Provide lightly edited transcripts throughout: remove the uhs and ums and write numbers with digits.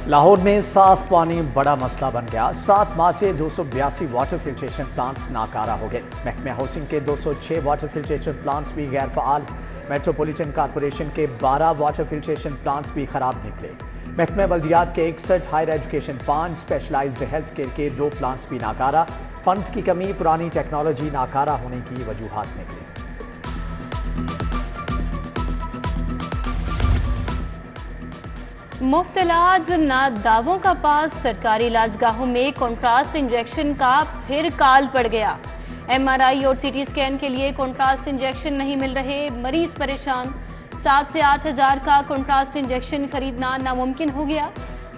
لاہور میں صاف پانی بڑا مسئلہ بن گیا۔ 7 ماہ سے 282 واٹر فلٹریشن پلانٹس ناکارہ ہو گئے۔ محکمہ ہاؤسنگ کے 206 واٹر فلٹریشن پلانٹس بھی غیر فعال۔ میٹروپولیٹن کارپوریشن کے 12 واٹر فلٹریشن پلانٹس بھی خراب نکلے۔ محکمہ بلدیات کے 61 higher education 5 specialised health care کے 2 پلانٹس بھی ناکارہ۔ فنڈز کی کمی، پرانی ٹیکنالوجی ناکارہ ہونے کی وجوہات نکلی۔ مفت علاج نہ دعووں کا پاس، سرکاری علاج گاہوں میں کنٹراسٹ انجیکشن کا پھر کال پڑ گیا۔ ایم آر آئی اور سی ٹی اسکین کے لیے کنٹراسٹ انجیکشن نہیں مل رہے، مریض پریشان۔ 7 سے 8 ہزار کا کنٹراسٹ انجیکشن خریدنا ناممکن ہو گیا۔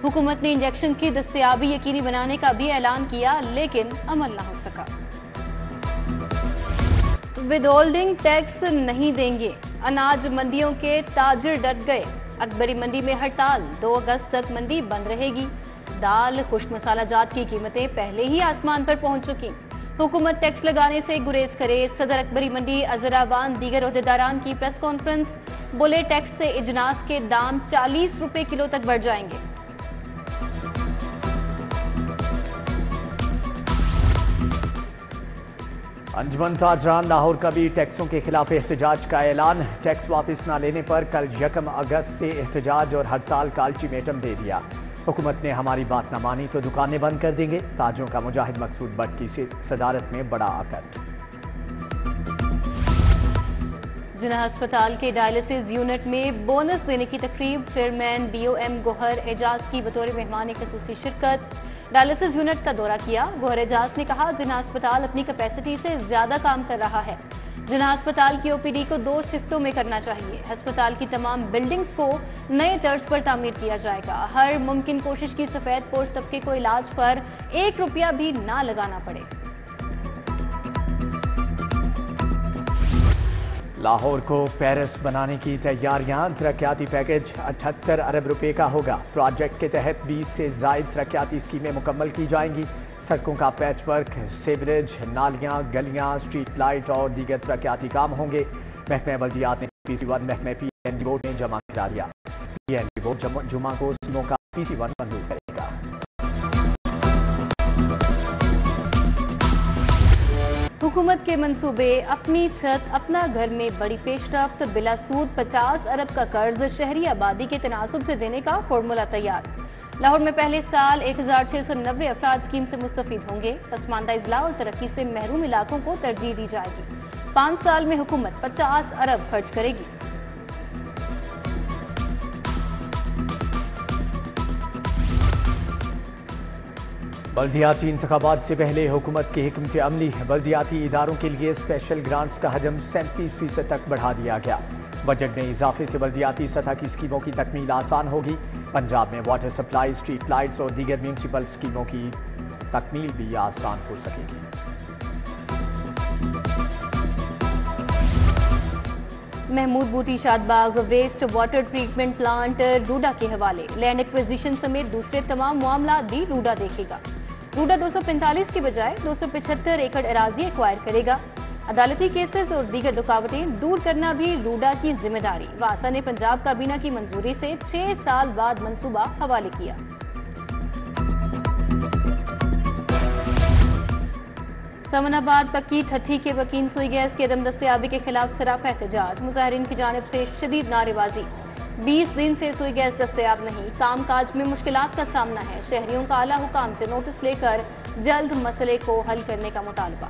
حکومت نے انجیکشن کی دستیابی یقینی بنانے کا بھی اعلان کیا، لیکن عمل نہ ہو سکا۔ ود ہولڈنگ ٹیکس نہیں دیں گے، اناج منڈیوں کے تاجر ڈٹ گئے۔ اکبری منڈی میں ہڑتال، 2 اگست تک منڈی بند رہے گی۔ دال، خشک مسالہ جات کی قیمتیں پہلے ہی آسمان پر پہنچ چکی۔ حکومت ٹیکس لگانے سے گریز کرے، صدر اکبری منڈی اظہر اعوان دیگر عہدیداران کی پریس کانفرنس، بولے ٹیکس سے اجناس کے دام 40 روپے کلو تک بڑھ جائیں گے۔ انجمن تاجران لاہور کا بھی ٹیکسوں کے خلاف احتجاج کا اعلان۔ ٹیکس واپس نہ لینے پر کل 1 اگست سے احتجاج اور ہڑتال کا الٹیمیٹم دے دیا۔ حکومت نے ہماری بات نہ مانی تو دکانیں بند کر دیں گے۔ تاجروں کا مجاہد مقصود بٹ کی صدارت میں بڑا عقد۔ جناح ہسپتال کے ڈائلسس یونٹ میں بونس دینے کی تقریب، چیئرمین بی او ایم گوہر اعجاز کی بطور مہمان خصوصی شرکت۔ ڈائلسس یونٹ کا دورہ کیا، گوہر اعجاز نے کہا جناح ہسپتال اپنی کیپیسٹی سے زیادہ کام کر رہا ہے۔ جناح ہسپتال کی او پی ڈی کو 2 شفٹوں میں کرنا چاہیے۔ ہسپتال کی تمام بلڈنگز کو نئے طرز پر تعمیر کیا جائے گا۔ ہر ممکن کوشش کی سفید پوش طبقے کو علاج پر 1 روپیہ بھی نہ لگانا پڑے۔ لاہور کو پیرس بنانے کی تیاریاں، ترقیاتی پیکج 78 ارب روپے کا ہوگا۔ پروجیکٹ کے تحت 20 سے زائد ترقیاتی اسکیمیں مکمل کی جائیں گی۔ سڑکوں کا پیچ ورک، سیوریج، نالیاں، گلیاں، اسٹریٹ لائٹ اور دیگر ترقیاتی کام ہوں گے۔ محکمہ بلدیات نے PC1 محکمہ پی این بی بورڈ نے جمع کرا دیا۔ پی این بی بورڈ جمعہ کو اسکیموں کا PC1 منظور کرے گا۔ حکومت کے منصوبے، اپنی چھت اپنا گھر میں بڑی پیش رفت، بلا سود 50 ارب کا قرض شہری آبادی کے تناسب سے دینے کا فارمولہ تیار۔ لاہور میں پہلے سال 1690 افراد اسکیم سے مستفید ہوں گے۔ پسماندہ اضلاع اور ترقی سے محروم علاقوں کو ترجیح دی جائے گی۔ 5 سال میں حکومت 50 ارب خرچ کرے گی۔ بلدیاتی انتخابات سے پہلے حکومت کی حکمت عملی، بلدیاتی اداروں کے لیے اسپیشل گرانٹس کا حجم 37% تک بڑھا دیا گیا۔ بجٹ میں اضافے سے بلدیاتی سطح کی اسکیموں کی تکمیل آسان ہوگی۔ پنجاب میں واٹر سپلائی، اسٹریٹ لائٹس اور دیگر میونسپل اسکیموں کی تکمیل بھی آسان ہو سکے گی۔ محمود بوٹی شادباغ ویسٹ واٹر ٹریٹمنٹ پلانٹ روڈا کے حوالے، لینڈ ایکویزیشن سمیت دوسرے تمام معاملات بھی روڈا دیکھے گا۔ روڈا 245 کی بجائے 275 ایکڑ اراضی ایکوائر کرے گا۔ عدالتی کیسز اور دیگر رکاوٹیں دور کرنا بھی روڈا کی ذمہ داری۔ واسا نے پنجاب کابینہ کی منظوری سے 6 سال بعد منصوبہ حوالے کیا۔ سمن آباد پکی ٹھٹھی کے بکین سوئی گیس کے عدم دستیابی کے خلاف سراپا احتجاج، مظاہرین کی جانب سے شدید نعرے بازی۔ 20 دن سے سوئی گیس دستیاب نہیں، کام کاج میں مشکلات کا سامنا ہے۔ شہریوں کا اعلیٰ حکام سے نوٹس لے کر جلد مسئلے کو حل کرنے کا مطالبہ۔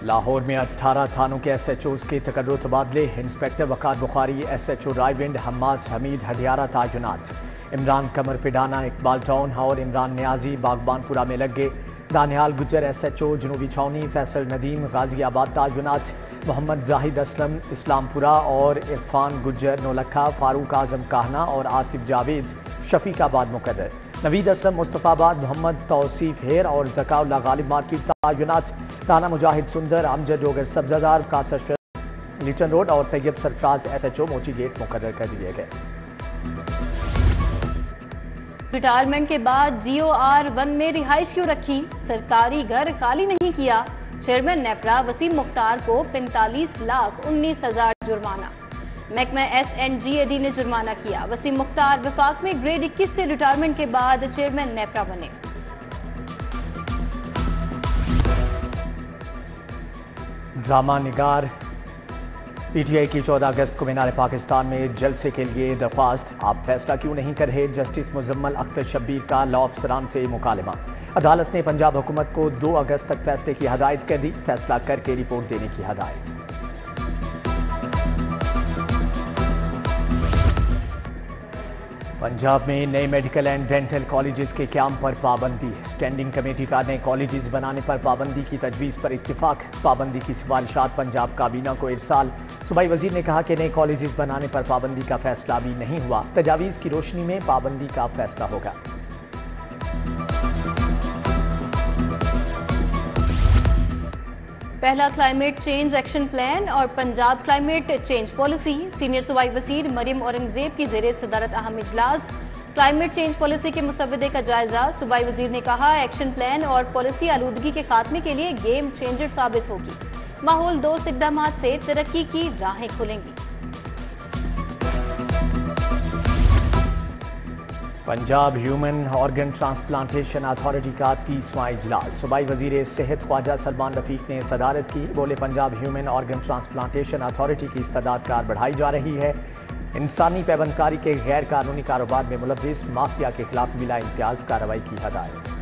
لاہور میں 18 تھانوں کے ایس ایچ اوز کے تقرر تبادلے، انسپیکٹر وقار بخاری، ایس ایچ او رائے ونڈ حماس حمید ہڈیارہ تعینات۔ عمران قمر پیڈانہ اقبال ٹاؤن اور عمران نیازی باغبان پورہ میں لگ گئے۔ دانیال گجر ایس ایچ او جنوبی چھاونی، فیصل ندیم غازی آباد تعینات۔ محمد زاہد اسلم اسلام پورہ اور عرفان گجر نولکھا، فاروق اعظم کاہنا اور آصف جاوید شفیق آباد مقرر۔ نوید اسلم مصطفیٰ آباد، محمد توصیف ہیر اور ذکاء اللہ غالب مارکیٹ تعینات۔ رانا مجاہد سندر، امجد ڈوگر سبزدار، قاصر لیٹن روڈ اور طیب سرفراز ایس ایچ او موچی گیٹ مقرر کر دیے گئے۔ ریٹائرمنٹ کے بعد جی او آر 1 میں رہائش کیوں رکھی؟ سرکاری گھر خالی نہیں کیا۔ چیئرمین نیپرا وسیم مختار کو 45,19,000 جرمانہ۔ محکمہ SNGAD نے جرمانہ کیا. وسیم مختار وفاق میں گریڈ 21 سے ریٹائرمنٹ کے بعد چیئرمین نیپرا بنے. ڈرامہ نگار PTI کی 14 اگست کو مینار پاکستان میں جلسے کے لیے درخواست. آپ فیصلہ کیوں نہیں کر رہے؟ جسٹس مزمل اختر شبیر کا لاء افسران سے مکالمہ. عدالت نے پنجاب حکومت کو 2 اگست تک فیصلے کی ہدایت کر دی. فیصلہ کر کے رپورٹ دینے کی ہدایت. پنجاب میں نئے میڈیکل اینڈ ڈینٹل کالجز کے قیام پر پابندی. اسٹینڈنگ کمیٹی کا نئے کالجز بنانے پر پابندی کی تجویز پر اتفاق. پابندی کی سفارشات پنجاب کابینہ کو ارسال. صوبائی وزیر نے کہا کہ نئے کالجز بنانے پر پابندی کا فیصلہ ابھی نہیں ہوا. تجاویز کی روشنی میں پابندی کا فیصلہ ہوگا. پہلا کلائمیٹ چینج ایکشن پلان اور Punjab climate change policy. Senior صوبائی وزیر مریم اورنگزیب کی زیر صدارت اہم اجلاس. کلائمیٹ چینج پالیسی کے مسودے کا جائزہ. صوبائی وزیر نے کہا ایکشن پلان اور پالیسی آلودگی کے خاتمے کے لیے گیم چینجر ثابت ہوگی. ماحول دوست اقدامات سے ترقی کی راہیں کھلیں گی. Punjab human organ transplantation authority کا 30واں اجلاس. صوبائی وزیر صحت خواجہ سلمان رفیق نے صدارت کی. بولے Punjab human organ transplantation authority کی استعداد کار بڑھائی جا رہی ہے. انسانی پیوند کاری کے غیر قانونی کاروبار میں ملوث مافیا کے خلاف بلا امتیاز کارروائی کی ہدایت.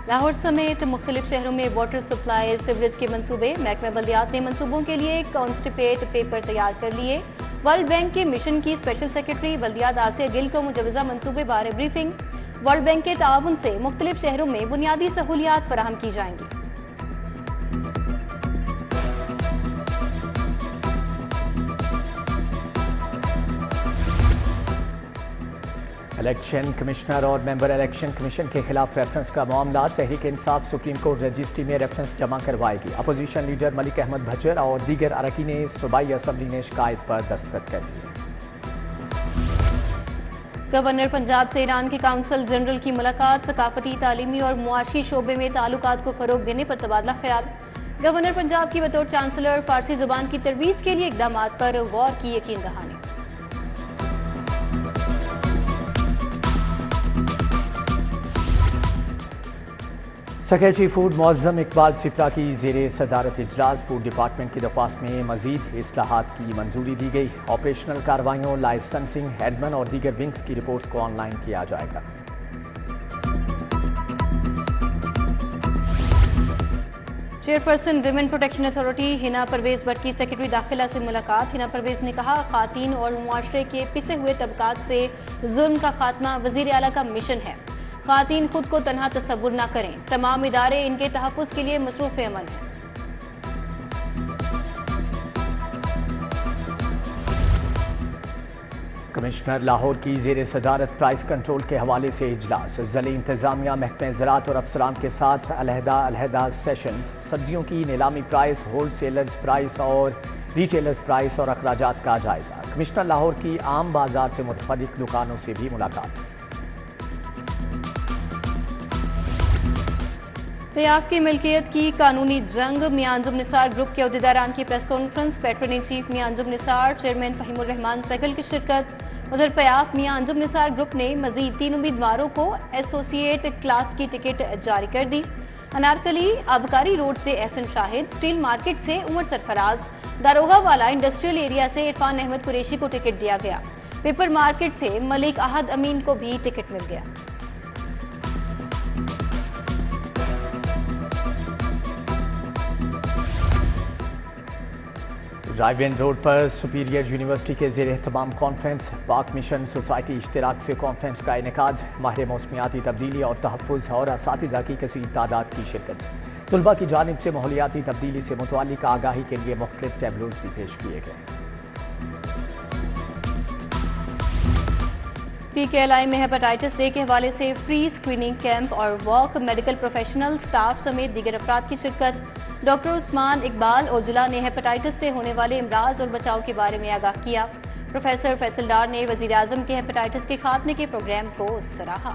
لاہور سمیت مختلف شہروں میں واٹر سپلائی سیوریج کے منصوبے. محکمہ بلدیات نے منصوبوں کے لیے کانسٹیپیٹ پیپر تیار کر لیے. ورلڈ بینک کے مشن کی اسپیشل سیکرٹری بلدیات آسیہ گل کو مجوزہ منصوبے بارے بریفنگ. ورلڈ بینک کے تعاون سے مختلف شہروں میں بنیادی سہولیات فراہم کی جائیں گی. الیکشن کمشنر اور ممبر الیکشن کمیشن کے خلاف ریفرنس کا معاملہ. Tehreek Insaf supreme court registry میں ریفرنس جمع کروائے گی. اپوزیشن لیڈر ملک احمد بھچر اور دیگر اراکین صوبائی اسمبلی نے شکایت پر دستخط کر دیے. گورنر پنجاب سے ایران کے کونسل جنرل کی ملاقات. ثقافتی، تعلیمی اور معاشی شعبے میں تعلقات کو فروغ دینے پر تبادلہ خیال. گورنر پنجاب کی بطور چانسلر فارسی زبان کی ترویج کے لیے اقدامات پر غور کی یقین دہانی. سیکریٹری فوڈ معظم اقبال سپرا کی زیر صدارت اجلاس. فوڈ ڈپارٹمنٹ کی درخواست میں مزید اصلاحات کی منظوری دی گئی. آپریشنل کارروائیوں، لائسنسنگ، ایڈمن اور دیگر ونگز کی رپورٹس کو آن لائن کیا جائے گا. چیئرپرسن ویمن پروٹیکشن اتھارٹی ہنا پرویز بٹ کی سیکرٹری داخلہ سے ملاقات. ہنا پرویز نے کہا خواتین اور معاشرے کے پسے ہوئے طبقات سے ظلم کا خاتمہ وزیر اعلیٰ کا مشن ہے. خواتین خود کو تنہا تصور نہ کریں. تمام ادارے ان کے تحفظ کے لیے مصروف عمل ہیں. کمشنر لاہور کی زیر صدارت پرائس کنٹرول کے حوالے سے اجلاس. ضلعی انتظامیہ، محکمہ زراعت اور افسران کے ساتھ علیحدہ سیشنز. سبزیوں کی نیلامی پرائس، ہول سیلرز پرائس اور ریٹیلرز پرائس اور اخراجات کا جائزہ. کمشنر لاہور کی عام بازار سے متفرق دکانوں سے بھی ملاقات. پیاف کی ملکیت کی قانونی جنگ. میاں انجم نثار گروپ کے عہدیداران کی press conference. Pattern in chief میاں انجم نثار، چیئرمین فہیم الرحمان سہگل کی شرکت. ادھر پیاف میاں انجم نثار گروپ نے مزید 3 امیدواروں کو ایسوسیٹ کلاس کی ٹکٹ جاری کر دی. انارکلی آبکاری روڈ سے احسن شاہد، اسٹیل مارکیٹ سے عمر سرفراز، داروغہ والا انڈسٹریل ایریا سے عرفان احمد قریشی کو ٹکٹ دیا گیا. پیپر مارکیٹ سے ملک احد امین کو بھی ٹکٹ مل گیا. رائے بین روڈ پر سپیریئر یونیورسٹی کے زیر اہتمام کانفرنس. پاک مشن سوسائٹی اشتراک سے کانفرنس کا انعقاد. ماہر موسمیاتی تبدیلی اور تحفظ اور اساتذہ کی کثیر تعداد کی شرکت. طلباء کی جانب سے ماحولیاتی تبدیلی سے متعلق آگاہی کے لیے مختلف ٹیبلوز بھی پیش کیے گئے. PKLI میں ہیپاٹائٹس ڈے کے حوالے سے فری اسکریننگ کیمپ اور واک. میڈیکل پروفیشنل سٹاف سمیت دیگر افراد کی شرکت. ڈاکٹر عثمان اقبال اوجلا نے ہیپاٹائٹس سے ہونے والے امراض اور بچاؤ کے بارے میں آگاہ کیا. پروفیسر فیصل ڈار نے وزیر اعظم کے ہیپاٹائٹس کے خاتمے کے پروگرام کو سراہا.